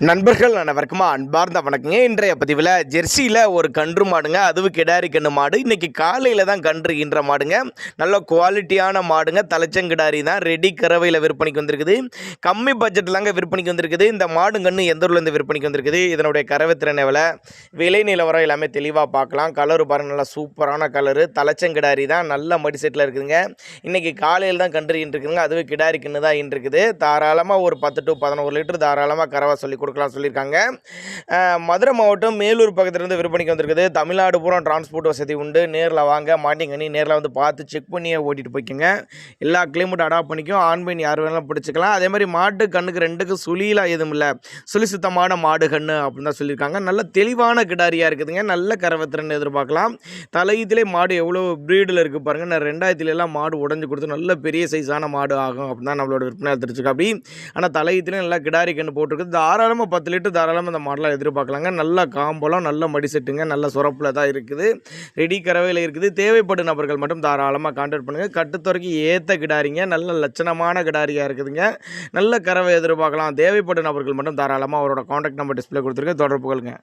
நண்பர்கள் அனைவருக்குமா அன்பார்ந்த வணக்கங்க. இன்றைய பதிவில் ஜெர்சியில் ஒரு கன்று மாடுங்க, அதுவும் கிடாரி கன்று மாடு. இன்றைக்கி காலையில் தான் கன்று ஈன்ற மாடுங்க. நல்ல குவாலிட்டியான மாடுங்க, தலைச்சங்கிடாரி தான். ரெடி கறவையில் விற்பனைக்கு வந்திருக்குது. கம்மி பட்ஜெட்லாங்க விற்பனைக்கு வந்திருக்குது. இந்த மாடு கன்று எந்த ஊர்லேருந்து விற்பனைக்கு வந்திருக்குது, இதனுடைய கறவை திறன் எவ்வளோ, விலை நிலவரம் எல்லாமே தெளிவாக பார்க்கலாம். கலரு பாருங்கள், நல்லா சூப்பரான கலரு, தலைச்சங்கிடாரி தான், நல்ல மடி செட்டில் இருக்குதுங்க. இன்றைக்கி காலையில் தான் கன்று ஈன்றுருக்குதுங்க, அதுவும் கிடாரி கன்று தான் ஈன்றுருக்குது. தாராளமாக ஒரு 10 to 11 லிட்டர் தாராளமாக கறவை சொல்லி கொடுக்கலாம் சொல்லியிருக்காங்க. மதுரை மாவட்டம் மேலூர் பக்கத்துலேருந்து விற்பனைக்கு வந்திருக்குது. தமிழ்நாடு பூரா டிரான்ஸ்போர்ட் வசதி உண்டு. நேரில் வாங்க, மாட்டிங்கண்ணி நேரில் வந்து பார்த்து செக் பண்ணியே ஓட்டிகிட்டு போய்க்குங்க. எல்லா கிளைமேட்டும் அடாப்ட் பண்ணிக்கும். ஆண் பெண் யார் வேணாலும் பிடிச்சிக்கலாம். அதே மாதிரி மாட்டு கண்ணுக்கு ரெண்டுக்கும் சுழிலாம் எதுவும் இல்லை, சுழி சுத்தமான மாடு கண்ணு அப்படின்னு தான் சொல்லியிருக்காங்க. நல்ல தெளிவான கிடாரியாக இருக்குதுங்க. நல்ல கறவைத்திறன் எதிர்பார்க்கலாம். தலையத்திலே மாடு எவ்வளோ ப்ரீடில் இருக்குது பாருங்கள். நான் 2000 மாடு உடஞ்சி கொடுத்து நல்ல பெரிய சைஸான மாடு ஆகும் அப்படின்னு தான் நம்மளோட விற்பனை தெரிஞ்சுக்கா. அப்படி ஆனால் தலையத்திலே நல்லா கிடாரி கண்ணு போட்டிருக்குது. தாராளமாக 10 லிட்டர் தாராளமாக இந்த மாடலாம் எதிர்பார்க்கலாங்க. நல்ல காம்பலம், நல்ல மடி செட்டுங்க, நல்ல சுரப்பில் தான் இருக்குது. ரெடி கறவையில் இருக்குது. தேவைப்படும் நபர்கள் மட்டும் தாராளமாக கான்டாக்ட் பண்ணுங்கள். கட்டுத்துறைக்கு ஏற்ற கிடாரிங்க, நல்ல லட்சணமான கிடாரியாக இருக்குதுங்க. நல்ல கறவை எதிர்பார்க்கலாம். தேவைப்படும் நபர்கள் மட்டும் தாராளமாக அவரோட கான்டாக்ட் நம்பர் டிஸ்பிளே கொடுத்துருங்க, தொடர்பு கொள்ளுங்க.